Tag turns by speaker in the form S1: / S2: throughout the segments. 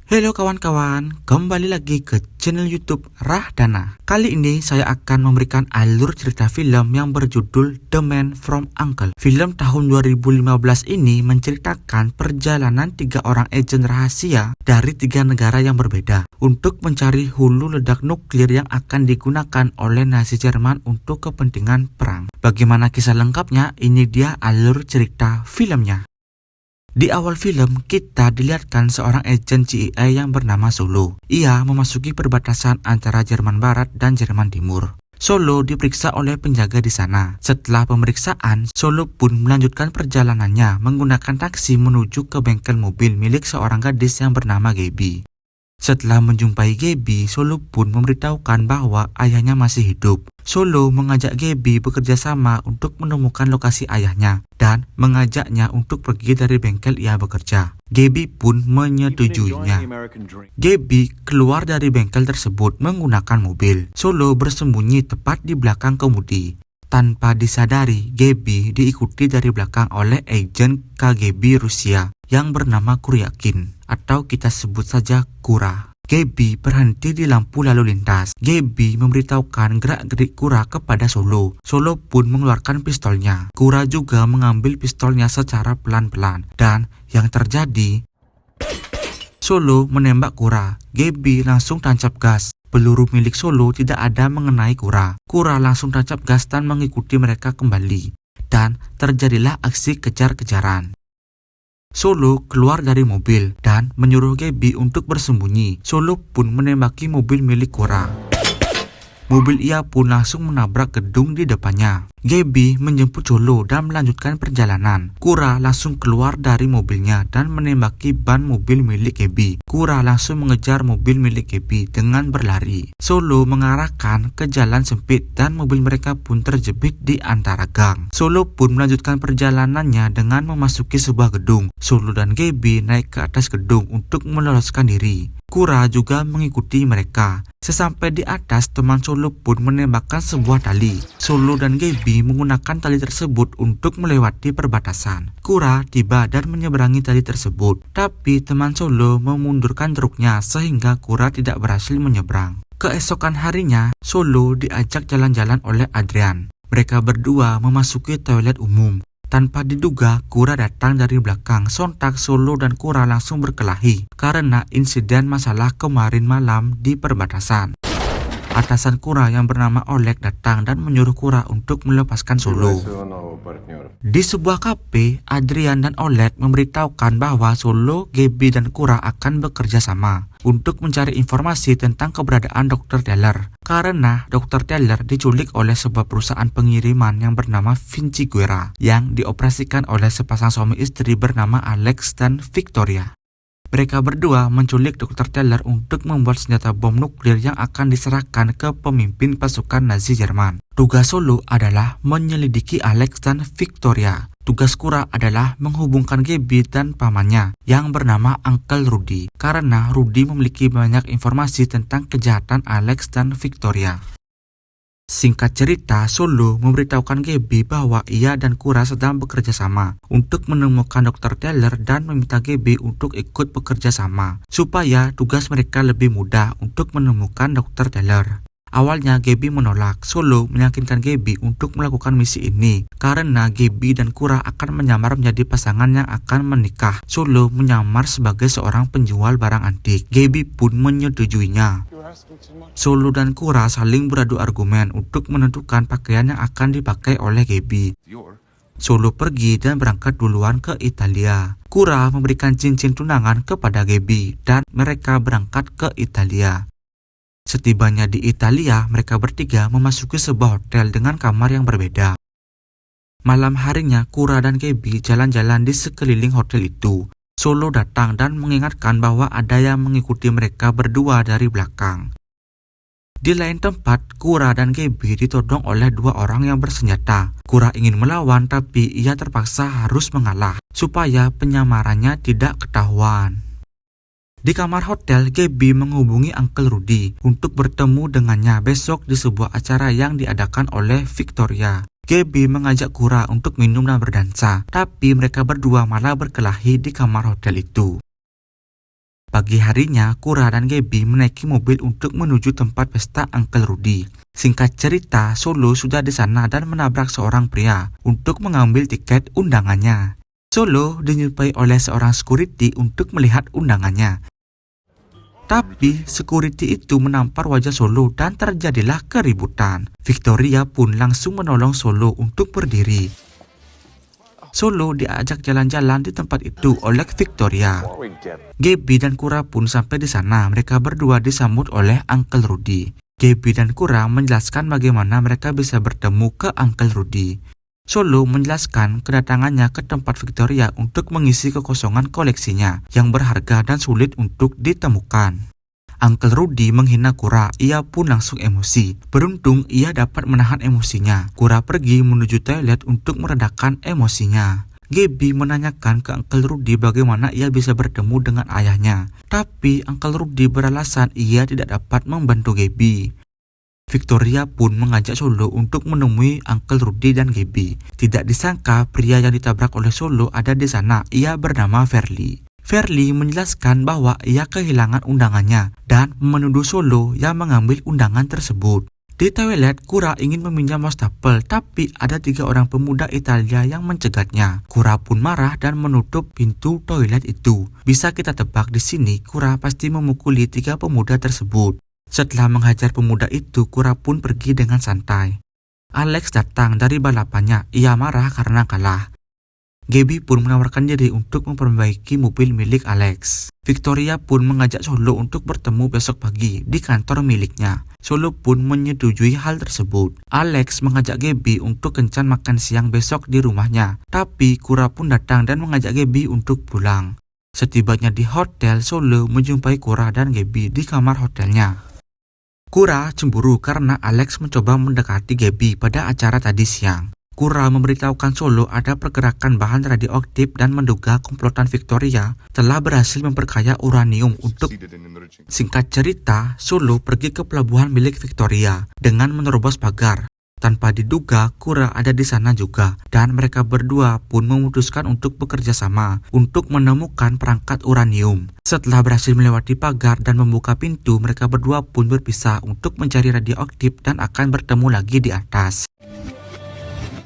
S1: Halo kawan-kawan, kembali lagi ke channel YouTube Rahdana. Kali ini saya akan memberikan alur cerita film yang berjudul The Man from U.N.C.L.E. Film tahun 2015 ini menceritakan perjalanan 3 orang agen rahasia dari 3 negara yang berbeda untuk mencari hulu ledak nuklir yang akan digunakan oleh Nazi Jerman untuk kepentingan perang. Bagaimana kisah lengkapnya? Ini dia alur cerita filmnya. Di awal film, kita dilihatkan seorang agen CIA yang bernama Solo. Ia memasuki perbatasan antara Jerman Barat dan Jerman Timur. Solo diperiksa oleh penjaga di sana. Setelah pemeriksaan, Solo pun melanjutkan perjalanannya menggunakan taksi menuju ke bengkel mobil milik seorang gadis yang bernama Gaby. Setelah menjumpai Gaby, Solo pun memberitahukan bahwa ayahnya masih hidup. Solo mengajak Gaby bekerja sama untuk menemukan lokasi ayahnya dan mengajaknya untuk pergi dari bengkel ia bekerja. Gaby pun menyetujuinya. Gaby keluar dari bengkel tersebut menggunakan mobil. Solo bersembunyi tepat di belakang kemudi. Tanpa disadari, Gaby diikuti dari belakang oleh agen KGB Rusia yang bernama Kuryakin, atau kita sebut saja Kura. Gaby berhenti di lampu lalu lintas. Gaby memberitahukan gerak-gerik Kura kepada Solo. Solo pun mengeluarkan pistolnya. Kura juga mengambil pistolnya secara pelan-pelan. Dan yang terjadi, Solo menembak Kura. Gaby langsung tancap gas. Peluru milik Solo tidak ada mengenai Kura. Kura langsung tancap gas dan mengikuti mereka kembali. Dan terjadilah aksi kejar-kejaran. Solo keluar dari mobil dan menyuruh Gaby untuk bersembunyi. Solo pun menembaki mobil milik Kura. Mobil ia pun langsung menabrak gedung di depannya. Gaby menjemput Solo dan melanjutkan perjalanan. Kura langsung keluar dari mobilnya dan menembaki ban mobil milik Gaby. Kura langsung mengejar mobil milik Gaby dengan berlari. Solo mengarahkan ke jalan sempit dan mobil mereka pun terjepit di antara gang. Solo pun melanjutkan perjalanannya dengan memasuki sebuah gedung. Solo dan Gaby naik ke atas gedung untuk meloloskan diri. Kura juga mengikuti mereka. Sesampai di atas, teman Solo pun menembakkan sebuah tali. Solo dan Gaby menggunakan tali tersebut untuk melewati perbatasan. Kura tiba dan menyeberangi tali tersebut, tapi teman Solo memundurkan truknya sehingga Kura tidak berhasil menyeberang. Keesokan harinya, Solo diajak jalan-jalan oleh Adrian. Mereka berdua memasuki toilet umum. Tanpa diduga, Kura datang dari belakang. Sontak Solo dan Kura langsung berkelahi karena insiden masalah kemarin malam di perbatasan. Atasan Kura yang bernama Oleg datang dan menyuruh Kura untuk melepaskan Solo. Di sebuah kafe, Adrian dan Oleg memberitahukan bahwa Solo, Gaby dan Kura akan bekerja sama untuk mencari informasi tentang keberadaan Dr. Teller. Karena Dr. Teller diculik oleh sebuah perusahaan pengiriman yang bernama Vinci Guerra yang dioperasikan oleh sepasang suami istri bernama Alex dan Victoria. Mereka berdua menculik Dr. Teller untuk membuat senjata bom nuklir yang akan diserahkan ke pemimpin pasukan Nazi Jerman. Tugas Solo adalah menyelidiki Alex dan Victoria. Tugas Kura adalah menghubungkan Gaby dan pamannya yang bernama Uncle Rudy, karena Rudy memiliki banyak informasi tentang kejahatan Alex dan Victoria. Singkat cerita, Solo memberitahukan Gaby bahwa ia dan Kura sedang bekerja sama untuk menemukan Dr. Teller dan meminta Gaby untuk ikut bekerja sama supaya tugas mereka lebih mudah untuk menemukan Dr. Teller. Awalnya Gaby menolak. Solo meyakinkan Gaby untuk melakukan misi ini karena Gaby dan Kura akan menyamar menjadi pasangan yang akan menikah. Solo menyamar sebagai seorang penjual barang antik. Gaby pun menyetujuinya. Solo dan Kura saling beradu argumen untuk menentukan pakaian yang akan dipakai oleh Gaby. Solo pergi dan berangkat duluan ke Italia. Kura memberikan cincin tunangan kepada Gaby dan mereka berangkat ke Italia. Setibanya di Italia, mereka bertiga memasuki sebuah hotel dengan kamar yang berbeda. Malam harinya, Kura dan Gaby jalan-jalan di sekeliling hotel itu. Solo datang dan mengingatkan bahwa ada yang mengikuti mereka berdua dari belakang. Di lain tempat, Kura dan Gaby ditodong oleh 2 orang yang bersenjata. Kura ingin melawan tapi ia terpaksa harus mengalah supaya penyamarannya tidak ketahuan. Di kamar hotel, Gaby menghubungi Uncle Rudy untuk bertemu dengannya besok di sebuah acara yang diadakan oleh Victoria. Gaby mengajak Kura untuk minum dan berdansa, tapi mereka berdua malah berkelahi di kamar hotel itu. Pagi harinya, Kura dan Gaby menaiki mobil untuk menuju tempat pesta Uncle Rudy. Singkat cerita, Solo sudah di sana dan menabrak seorang pria untuk mengambil tiket undangannya. Solo dijumpai oleh seorang security untuk melihat undangannya. Tapi security itu menampar wajah Solo dan terjadilah keributan. Victoria pun langsung menolong Solo untuk berdiri. Solo diajak jalan-jalan di tempat itu oleh Victoria. Gaby dan Kura pun sampai di sana. Mereka berdua disambut oleh Uncle Rudy. Gaby dan Kura menjelaskan bagaimana mereka bisa bertemu ke Uncle Rudy. Solo menjelaskan kedatangannya ke tempat Victoria untuk mengisi kekosongan koleksinya yang berharga dan sulit untuk ditemukan. Uncle Rudy menghina Kura, ia pun langsung emosi. Beruntung ia dapat menahan emosinya. Kura pergi menuju toilet untuk meredakan emosinya. Gaby menanyakan ke Uncle Rudy bagaimana ia bisa bertemu dengan ayahnya. Tapi Uncle Rudy beralasan ia tidak dapat membantu Gaby. Victoria pun mengajak Solo untuk menemui Uncle Rudy dan Gaby. Tidak disangka pria yang ditabrak oleh Solo ada di sana. Ia bernama Verly. Verly menjelaskan bahwa ia kehilangan undangannya dan menuduh Solo yang mengambil undangan tersebut. Di toilet, Kura ingin meminjam wastafel, tapi ada 3 orang pemuda Italia yang mencegatnya. Kura pun marah dan menutup pintu toilet itu. Bisa kita tebak di sini, Kura pasti memukuli 3 pemuda tersebut. Setelah menghajar pemuda itu, Kura pun pergi dengan santai. Alex datang dari balapannya. Ia marah karena kalah. Gaby pun menawarkan diri untuk memperbaiki mobil milik Alex. Victoria pun mengajak Solo untuk bertemu besok pagi di kantor miliknya. Solo pun menyetujui hal tersebut. Alex mengajak Gaby untuk kencan makan siang besok di rumahnya. Tapi Kura pun datang dan mengajak Gaby untuk pulang. Setibanya di hotel, Solo menjumpai Kura dan Gaby di kamar hotelnya. Kura cemburu karena Alex mencoba mendekati Gaby pada acara tadi siang. Kura memberitahukan Solo ada pergerakan bahan radioaktif dan menduga komplotan Victoria telah berhasil memperkaya uranium untuk... Singkat cerita, Solo pergi ke pelabuhan milik Victoria dengan menerobos pagar. Tanpa diduga, Kura ada di sana juga, dan mereka berdua pun memutuskan untuk bekerja sama untuk menemukan perangkat uranium. Setelah berhasil melewati pagar dan membuka pintu, mereka berdua pun berpisah untuk mencari radioaktif dan akan bertemu lagi di atas.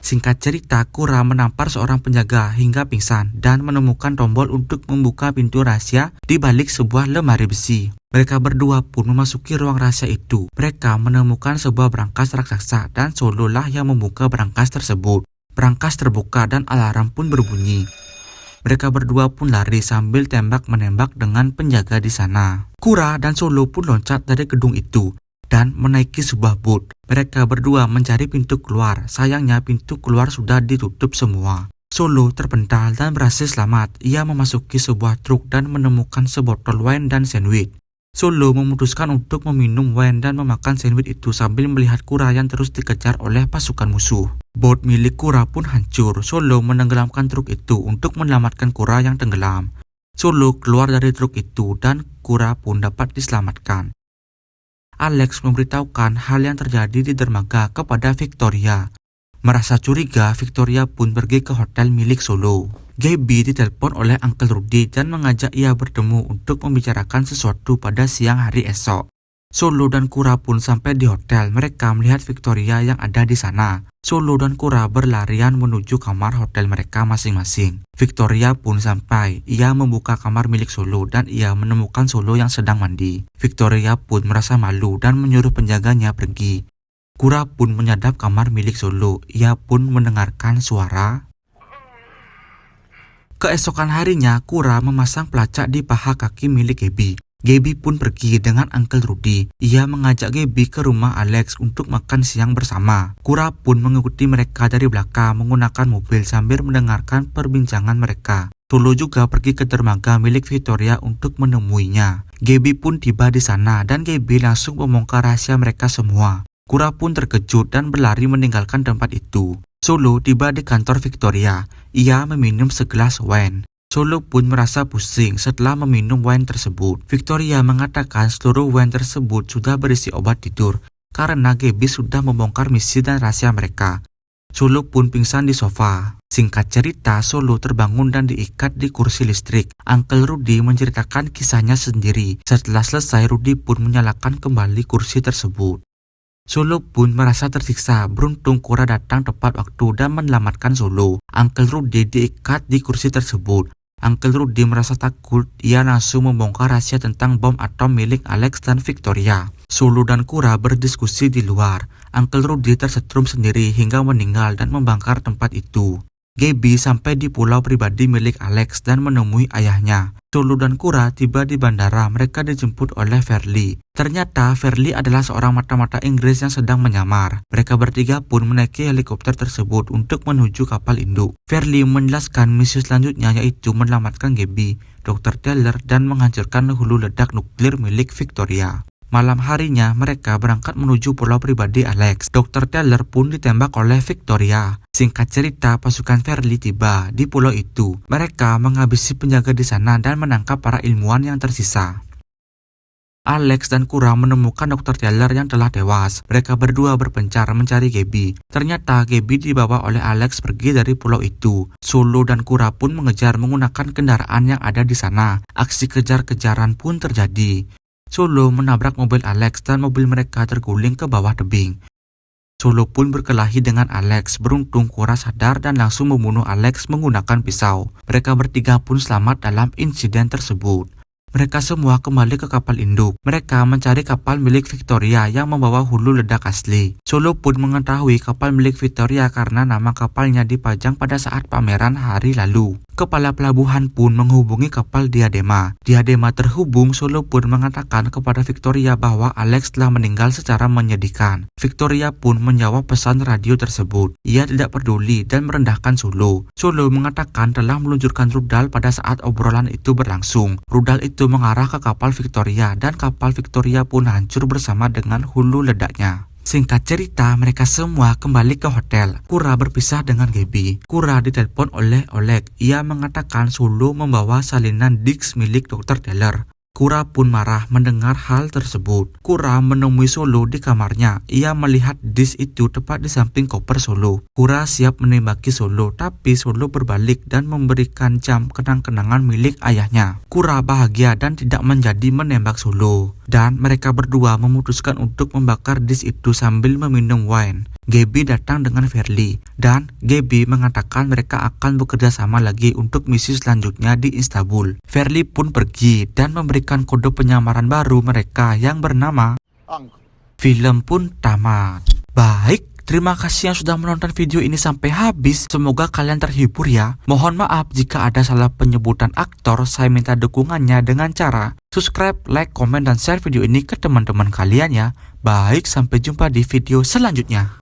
S1: Singkat cerita, Kura menampar seorang penjaga hingga pingsan dan menemukan tombol untuk membuka pintu rahasia di balik sebuah lemari besi. Mereka berdua pun memasuki ruang rahasia itu. Mereka menemukan sebuah brankas raksasa dan Solo lah yang membuka brankas tersebut. Brankas terbuka dan alarm pun berbunyi. Mereka berdua pun lari sambil tembak-menembak dengan penjaga di sana. Kura dan Solo pun loncat dari gedung itu dan menaiki sebuah booth. Mereka berdua mencari pintu keluar. Sayangnya pintu keluar sudah ditutup semua. Solo terpental dan berhasil selamat. Ia memasuki sebuah truk dan menemukan sebotol wine dan sandwich. Solo memutuskan untuk meminum wine dan memakan sandwich itu sambil melihat Kura yang terus dikejar oleh pasukan musuh. Bot milik Kura pun hancur. Solo menenggelamkan truk itu untuk menyelamatkan Kura yang tenggelam. Solo keluar dari truk itu dan Kura pun dapat diselamatkan. Alex memberitahukan hal yang terjadi di dermaga kepada Victoria. Merasa curiga, Victoria pun pergi ke hotel milik Solo. Gaby ditelepon oleh Uncle Rudy dan mengajak ia bertemu untuk membicarakan sesuatu pada siang hari esok. Solo dan Kura pun sampai di hotel. Mereka melihat Victoria yang ada di sana. Solo dan Kura berlarian menuju kamar hotel mereka masing-masing. Victoria pun sampai. Ia membuka kamar milik Solo dan ia menemukan Solo yang sedang mandi. Victoria pun merasa malu dan menyuruh penjaganya pergi. Kura pun menyadap kamar milik Solo. Ia pun mendengarkan suara. Keesokan harinya, Kura memasang pelacak di paha kaki milik Gaby. Gaby pun pergi dengan Uncle Rudy. Ia mengajak Gaby ke rumah Alex untuk makan siang bersama. Kura pun mengikuti mereka dari belakang menggunakan mobil sambil mendengarkan perbincangan mereka. Solo juga pergi ke dermaga milik Victoria untuk menemuinya. Gaby pun tiba di sana dan Gaby langsung membongkar rahasia mereka semua. Kura pun terkejut dan berlari meninggalkan tempat itu. Solo tiba di kantor Victoria. Ia meminum segelas wine. Solo pun merasa pusing setelah meminum wine tersebut. Victoria mengatakan seluruh wine tersebut sudah berisi obat tidur karena Gaby sudah membongkar misi dan rahasia mereka. Solo pun pingsan di sofa. Singkat cerita, Solo terbangun dan diikat di kursi listrik. Uncle Rudy menceritakan kisahnya sendiri. Setelah selesai, Rudy pun menyalakan kembali kursi tersebut. Solo pun merasa tersiksa. Beruntung Cora datang tepat waktu dan menyelamatkan Solo. Uncle Rudy diikat di kursi tersebut. Uncle Rudy merasa takut. Ia langsung membongkar rahasia tentang bom atom milik Alex dan Victoria. Solo dan Cora berdiskusi di luar. Uncle Rudy tersetrum sendiri hingga meninggal dan membakar tempat itu. Gabby sampai di pulau pribadi milik Alex dan menemui ayahnya. Solo dan Cora tiba di bandara. Mereka dijemput oleh Verly. Ternyata Verly adalah seorang mata-mata Inggris yang sedang menyamar. Mereka bertiga pun menaiki helikopter tersebut untuk menuju kapal induk. Verly menjelaskan misi selanjutnya yaitu menyelamatkan Gabby, Dr. Teller, dan menghancurkan hulu ledak nuklir milik Victoria. Malam harinya mereka berangkat menuju pulau pribadi Alex. Dr. Teller pun ditembak oleh Victoria. Singkat cerita, pasukan Verly tiba di pulau itu. Mereka menghabisi penjaga di sana dan menangkap para ilmuwan yang tersisa. Alex dan Cora menemukan Dr. Teller yang telah tewas. Mereka berdua berpencar mencari Gabby. Ternyata Gabby dibawa oleh Alex pergi dari pulau itu. Solo dan Cora pun mengejar menggunakan kendaraan yang ada di sana. Aksi kejar-kejaran pun terjadi. Solo menabrak mobil Alex dan mobil mereka terguling ke bawah tebing. Solo pun berkelahi dengan Alex. Beruntung Cora sadar dan langsung membunuh Alex menggunakan pisau. Mereka bertiga pun selamat dalam insiden tersebut. Mereka semua kembali ke kapal induk. Mereka mencari kapal milik Victoria yang membawa hulu ledak asli. Solo pun mengetahui kapal milik Victoria karena nama kapalnya dipajang pada saat pameran hari lalu. Kepala pelabuhan pun menghubungi kapal Diadema. Diadema terhubung. Solo pun mengatakan kepada Victoria bahwa Alex telah meninggal secara menyedihkan. Victoria pun menjawab pesan radio tersebut. Ia tidak peduli dan merendahkan Solo. Solo mengatakan telah meluncurkan rudal pada saat obrolan itu berlangsung. Rudal itu mengarah ke kapal Victoria dan kapal Victoria pun hancur bersama dengan hulu ledaknya. Singkat cerita, mereka semua kembali ke hotel. Cora berpisah dengan Gabby. Cora ditelepon oleh Oleg. Ia mengatakan Solo membawa salinan disk milik Dr. Teller. Cora pun marah mendengar hal tersebut. Cora menemui Solo di kamarnya. Ia melihat disk itu tepat di samping koper Solo. Cora siap menembaki Solo, tapi Solo berbalik dan memberikan jam kenang-kenangan milik ayahnya. Cora bahagia dan tidak menjadi menembak Solo. Dan mereka berdua memutuskan untuk membakar disk itu sambil meminum wine. Gabby datang dengan Verly dan Gabby mengatakan mereka akan bekerja sama lagi untuk misi selanjutnya di Istanbul. Verly pun pergi dan memberikan kode penyamaran baru mereka yang bernama Uncle. Film pun tamat. Baik, terima kasih yang sudah menonton video ini sampai habis. Semoga kalian terhibur ya. Mohon maaf jika ada salah penyebutan aktor. Saya minta dukungannya dengan cara subscribe, like, komen, dan share video ini ke teman-teman kalian ya. Baik, sampai jumpa di video selanjutnya.